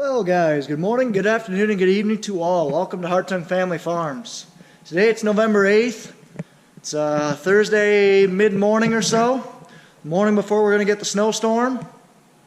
Well guys, good morning, good afternoon, and good evening to all. Welcome to Hartung Family Farms. Today it's November 8th. It's Thursday mid-morning or so. Morning before we're going to get the snowstorm.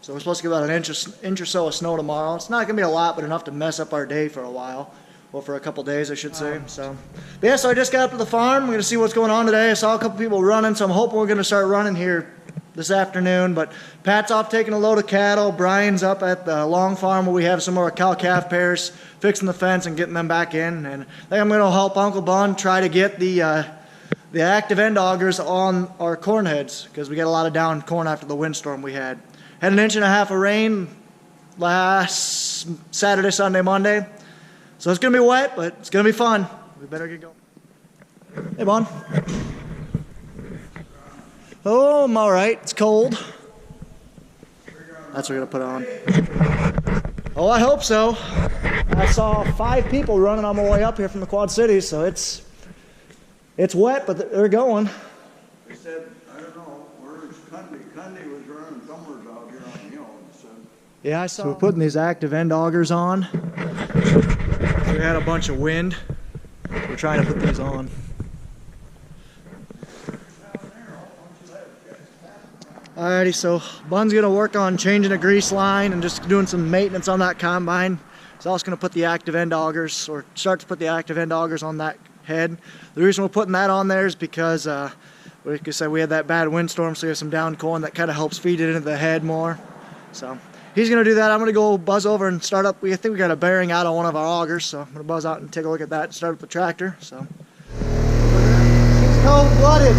So we're supposed to get about an inch or so of snow tomorrow. It's not going to be a lot, but enough to mess up our day for a while. Well, for a couple days I should say. So I just got up to the farm. I'm going to see what's going on today. I saw a couple people running, so I'm hoping we're going to start running here this afternoon. But Pat's off taking a load of cattle. Brian's up at the long farm where we have some more cow-calf pairs, fixing the fence and getting them back in. And I think I'm going to help Uncle Bun try to get the active end augers on our corn heads, because we got a lot of down corn after the windstorm we had. Had an inch and a half of rain last Saturday, Sunday, Monday. So it's going to be wet, but it's going to be fun. We better get going. Hey, Bun. Oh, I'm all right. It's cold. That's what we're going to put on. Oh, I hope so. I saw 5 people running on my way up here from the Quad Cities, so it's wet, but they're going. They said, I don't know, where's Cundy? Cundy was running somewhere out here on the hill. So. Yeah, I saw. So we're putting these active end augers on. We had a bunch of wind. We're trying to put these on. Alrighty, so Bun's gonna work on changing a grease line and just doing some maintenance on that combine. He's also gonna put the active end augers, or start to put the active end augers on that head. The reason we're putting that on there is because, like I said, we had that bad windstorm, so we have some down corn that kind of helps feed it into the head more. So he's gonna do that. I'm gonna go buzz over and start up. I think we got a bearing out on one of our augers, so I'm gonna buzz out and take a look at that and start up the tractor. So he's cold-blooded.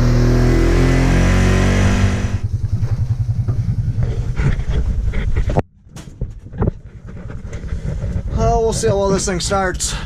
Oh, we'll see how well this thing starts.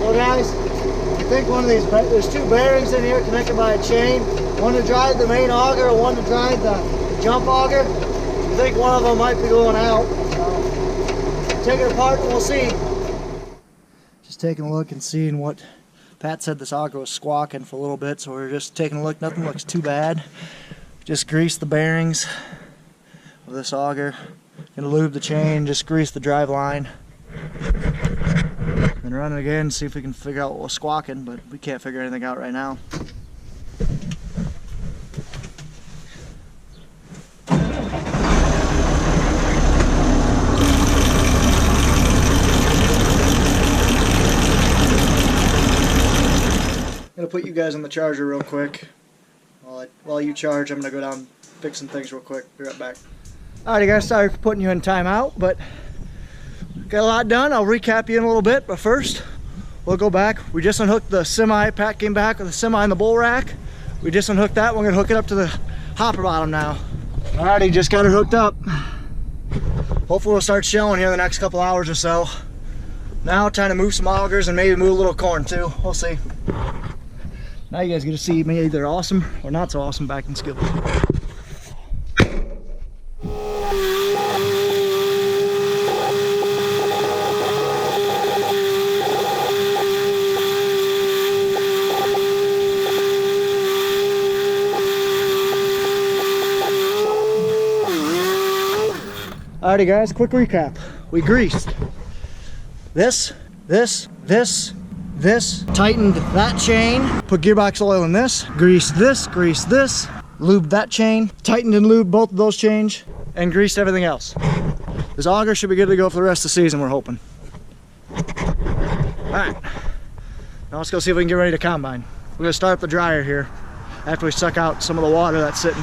Guys, I think one of these, there's 2 bearings in here connected by a chain, one to drive the main auger and one to drive the jump auger. I think one of them might be going out, so take it apart and we'll see. Just taking a look and seeing what Pat said. This auger was squawking for a little bit, so we're just taking a look. Nothing looks too bad. Just grease the bearings of this auger, gonna lube the chain, just grease the drive line. And run it again, see if we can figure out what was squawking, but we can't figure anything out right now. I'm gonna put you guys on the charger real quick. While you charge, I'm gonna go down fix some things real quick. Be right back. Alrighty guys, sorry for putting you in timeout, but got a lot done. I'll recap you in a little bit, but first we'll go back. We just unhooked the semi. Pat came back with the semi in the bull rack. We just unhooked that. We're gonna hook it up to the hopper bottom now. Alrighty, just got it hooked up. Hopefully we'll start showing here in the next couple hours or so. Now trying to move some augers and maybe move a little corn too. We'll see. Now you guys get to see me either awesome or not so awesome vacuum skills. Alrighty guys, quick recap. We greased this, tightened that chain, put gearbox oil in this, greased this, lubed that chain, tightened and lubed both of those chains, and greased everything else. This auger should be good to go for the rest of the season, we're hoping. Alright, now let's go see if we can get ready to combine. We're gonna start up the dryer here after we suck out some of the water that's sitting.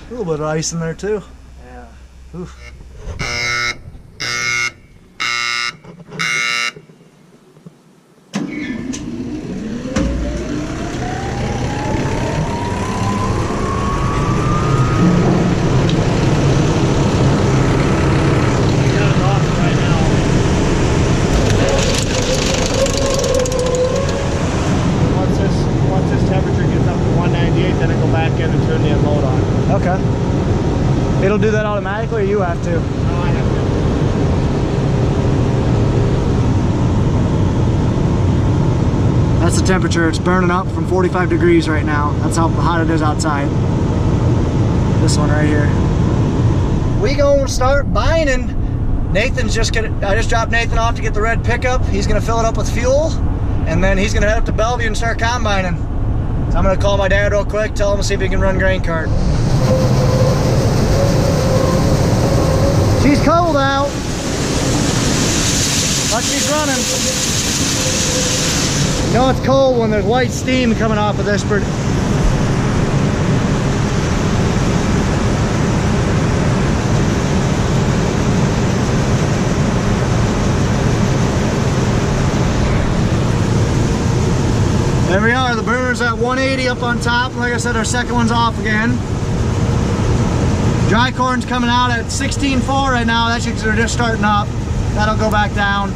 A little bit of ice in there too. Yeah. Oof. It'll do that automatically, or you have to? No, I have to. That's the temperature. It's burning up from 45 degrees right now. That's how hot it is outside. This one right here. We gonna start binding. Nathan's just gonna, I just dropped Nathan off to get the red pickup. He's gonna fill it up with fuel, and then he's gonna head up to Bellevue and start combining. So I'm gonna call my dad real quick, tell him to see if he can run grain cart. She's cold out, but she's running. You know it's cold when there's white steam coming off of this. There we are, the burner's at 180 up on top. Like I said, our second one's off again. Dry corn's coming out at 16.4 right now. That's because they're just starting up. That'll go back down.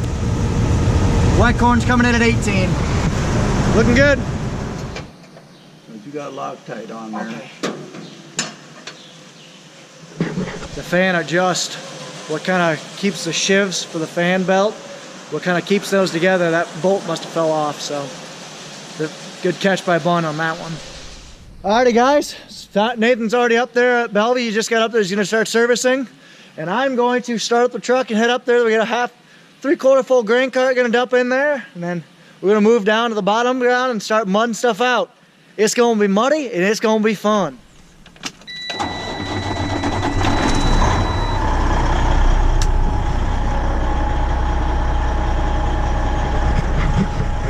Wet corn's coming in at 18. Looking good. But you got Loctite on there. Okay. The fan adjusts what kind of keeps the shivs for the fan belt, what kind of keeps those together. That bolt must have fell off, so good catch by Bun on that one. Alrighty guys, Nathan's already up there at Bellevue. He just got up there, he's gonna start servicing. And I'm going to start up the truck and head up there. We got a 3/4 full grain cart gonna dump in there. And then we're gonna move down to the bottom ground and start mudding stuff out. It's gonna be muddy and it's gonna be fun.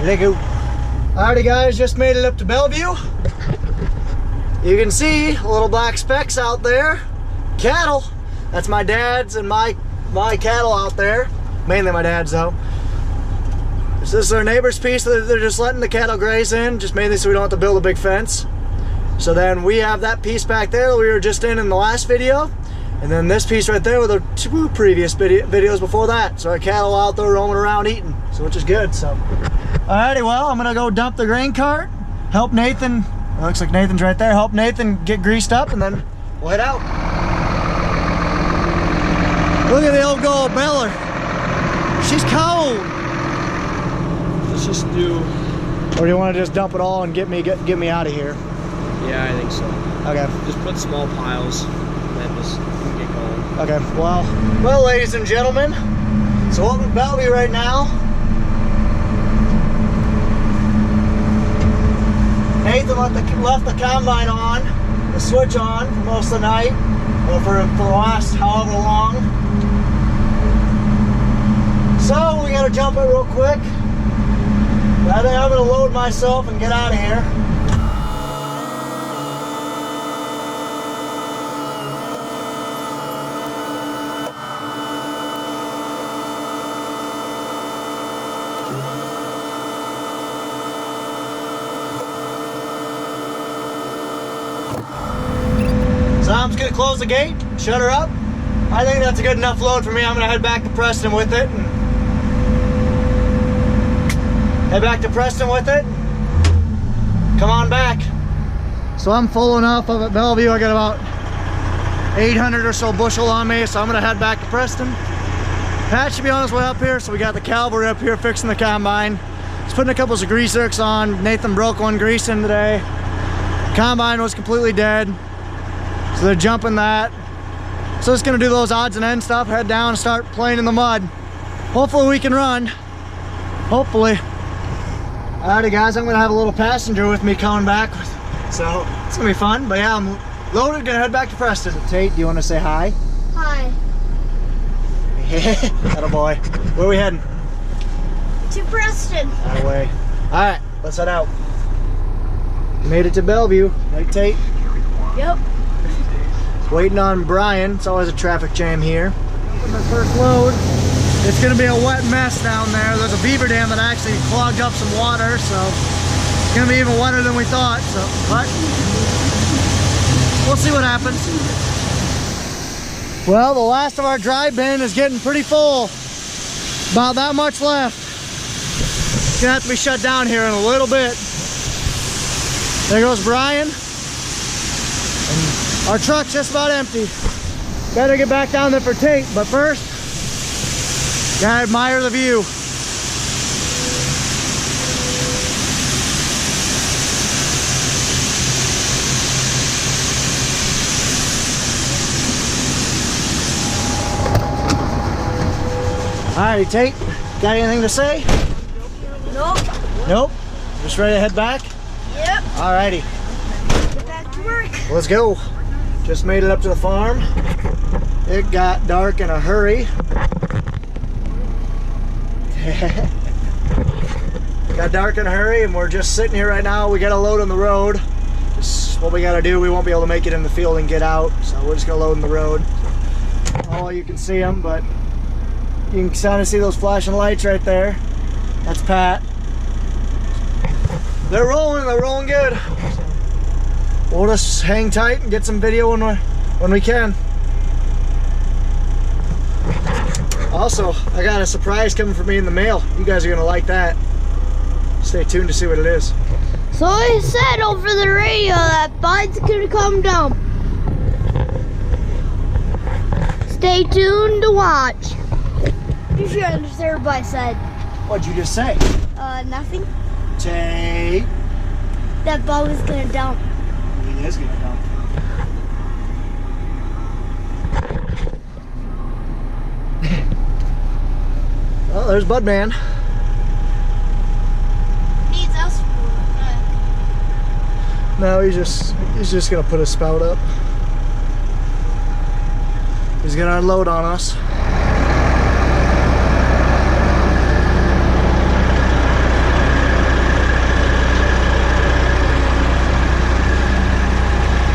There you go. Alrighty guys, just made it up to Bellevue. You can see little black specks out there. Cattle. That's my dad's and my cattle out there. Mainly my dad's though. So this is our neighbor's piece that they're just letting the cattle graze in, just mainly so we don't have to build a big fence. So then we have that piece back there that we were just in the last video. And then this piece right there with the 2 previous videos before that. So our cattle out there roaming around eating, so which is good. So, alrighty, well, I'm gonna go dump the grain cart, help Nathan. It looks like Nathan's right there. Help Nathan get greased up, and then we'll head out. Look at the old gold Beller. She's cold. Let's just do. Or do you want to just dump it all and get me out of here? Yeah, I think so. Okay. Just put small piles, and then just get going. Okay. Well, ladies and gentlemen, so we're in Bellevue right now. Nathan left the combine on, the switch on for most of the night, or for the last however long. So we gotta jump it real quick. I think I'm gonna load myself and get out of here. So I'm just gonna close the gate, shut her up. I think that's a good enough load for me. I'm gonna head back to Preston with it. Come on back. So I'm full enough up at Bellevue. I got about 800 or so bushel on me, so I'm gonna head back to Preston. Pat should be on his way up here, so we got the cavalry up here fixing the combine. Just putting a couple of grease zerks on. Nathan broke one greasing today. Combine was completely dead, so they're jumping that. So just gonna do those odds and ends stuff, head down and start playing in the mud. Hopefully we can run. Hopefully. Alrighty guys, I'm gonna have a little passenger with me coming back. So it's gonna be fun, but yeah, I'm loaded, gonna head back to Preston. Tate, do you wanna say hi? Hi. Atta boy. Where are we heading? To Preston. That way. Alright, let's head out. Made it to Bellevue, right Tate? Yep. Waiting on Brian. It's always a traffic jam here. My first load. It's gonna be a wet mess down there. There's a beaver dam that actually clogged up some water, so it's gonna be even wetter than we thought. So, but we'll see what happens. Well, the last of our dry bin is getting pretty full. About that much left. It's gonna have to be shut down here in a little bit. There goes Brian. And our truck's just about empty. Gotta get back down there for tape, but first, gotta admire the view. Alrighty, Tate, got anything to say? Nope. Nope. Just ready to head back? Yep. Alrighty, Get back to work. let's go. Just made it up to the farm. It got dark in a hurry. Got dark in a hurry and we're just sitting here right now. We got a load on the road. This is what we gotta do. We won't be able to make it in the field and get out, so we're just gonna load in the road. Oh, you can see them, but you can kind of see those flashing lights right there. That's Pat. They're rolling good. We'll just hang tight and get some video when we can. Also, I got a surprise coming for me in the mail. You guys are gonna like that. Stay tuned to see what it is. So I said over the radio that Bud's gonna come down. Stay tuned to watch. You should understand what I said. What'd you just say? Nothing. Tate. That Bud was gonna dump. He is gonna dump. Well, there's Budman. Needs us. No, he's just gonna put his spout up. He's gonna unload on us.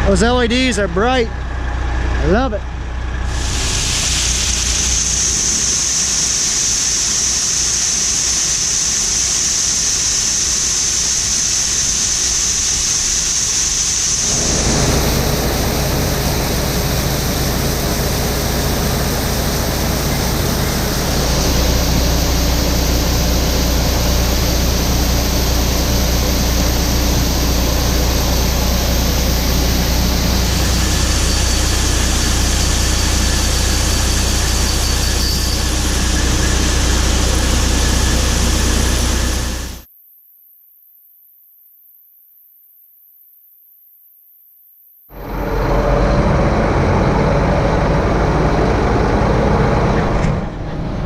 Those LEDs are bright. I love it.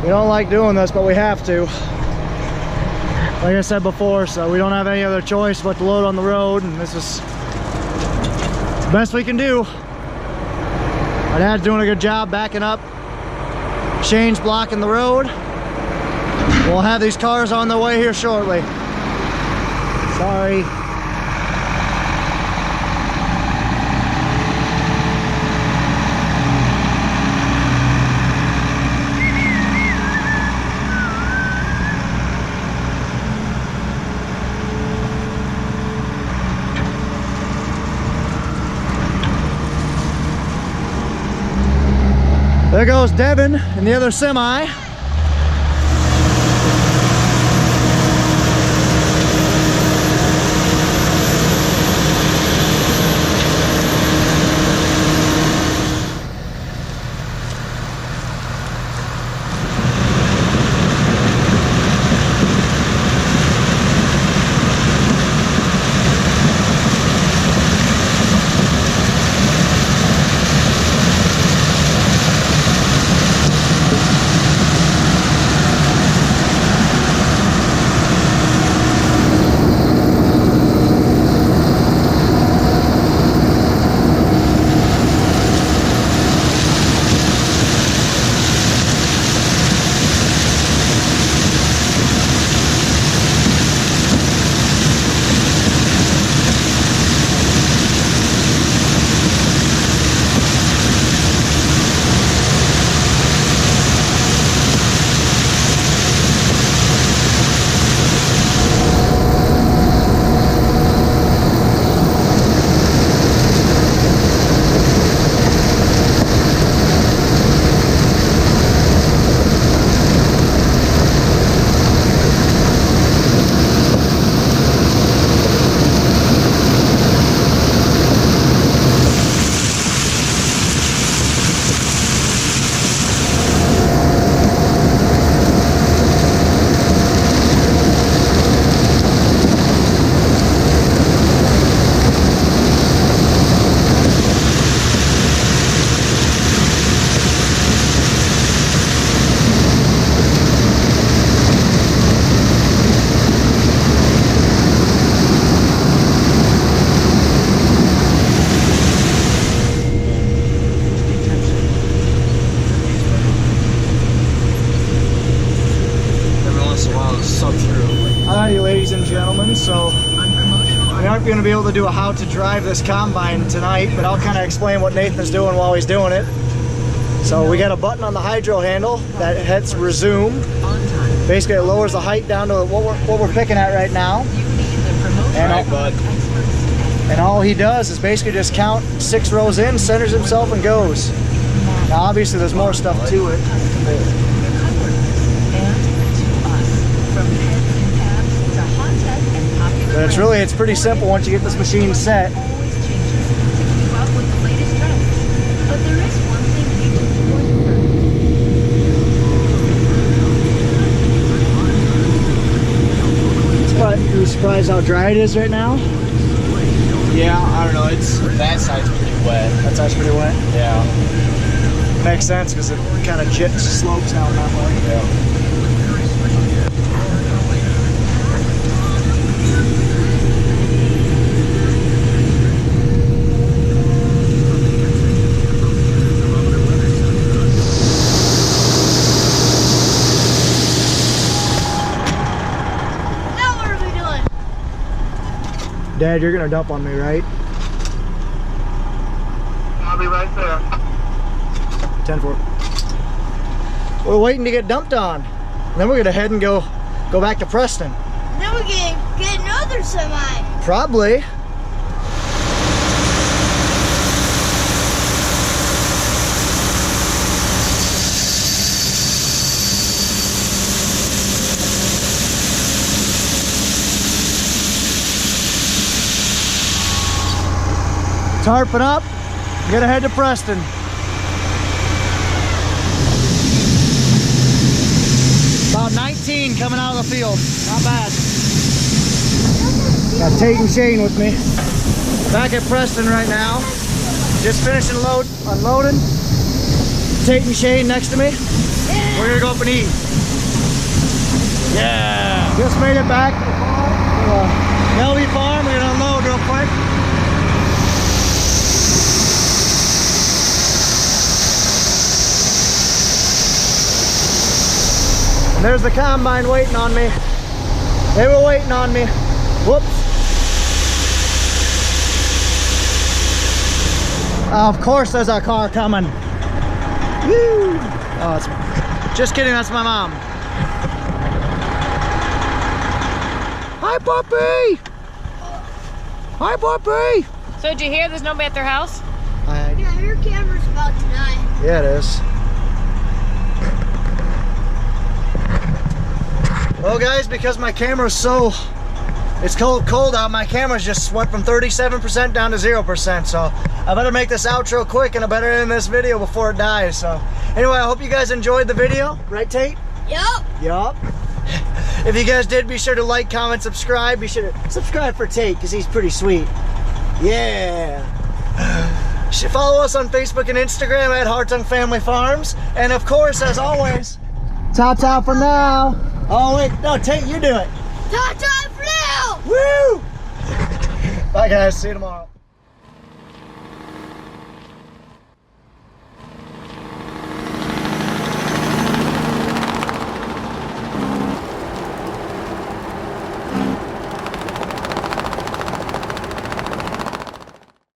We don't like doing this, but we have to. Like I said before, so we don't have any other choice but to load on the road, and this is the best we can do. My dad's doing a good job backing up. Shane's blocking the road. We'll have these cars on their way here shortly. Sorry. There goes Devin in the other semi. We aren't going to be able to do a how to drive this combine tonight, but I'll kind of explain what Nathan's doing while he's doing it. So we got a button on the hydro handle that hits resume. Basically, it lowers the height down to what we're picking at right now. And all he does is basically just count 6 rows in, centers himself, and goes. Now, obviously, there's more stuff to it. But it's pretty simple once you get this machine set. Are you surprised how dry it is right now? Yeah, I don't know. That side's pretty wet. That side's pretty wet? Yeah. Makes sense because it kind of slopes down that way. Yeah. Dad, you're gonna dump on me, right? I'll be right there. 10-4. We're waiting to get dumped on. And then we're gonna head and go back to Preston. Then we're gonna get another semi. Probably. Tarping up, gonna head to Preston. About 19 coming out of the field, not bad. Got Tate and Shane with me. Back at Preston right now. Just finishing unloading. Tate and Shane next to me. We're gonna go up and eat. Yeah! Just made it back to the farm. LV Farm, we're gonna unload real quick. There's the combine waiting on me. They were waiting on me. Whoops. Of course there's a car coming. Woo! Oh, just kidding, that's my mom. Hi, puppy! Hi, puppy! So did you hear there's nobody at their house? Yeah, your camera's about to die. Yeah, it is. Well guys, because my camera's it's cold out, my camera's just went from 37% down to 0%, so I better make this outro quick and I better end this video before it dies. So anyway, I hope you guys enjoyed the video. Right, Tate? Yup. Yup. If you guys did, be sure to like, comment, subscribe. Be sure to subscribe for Tate because he's pretty sweet. Yeah. You should follow us on Facebook and Instagram at Hartung Family Farms. And of course, as always, ta-ta for now. Oh wait, no, Tate, you do it. Ta-ta for now. Woo! Bye guys, see you tomorrow.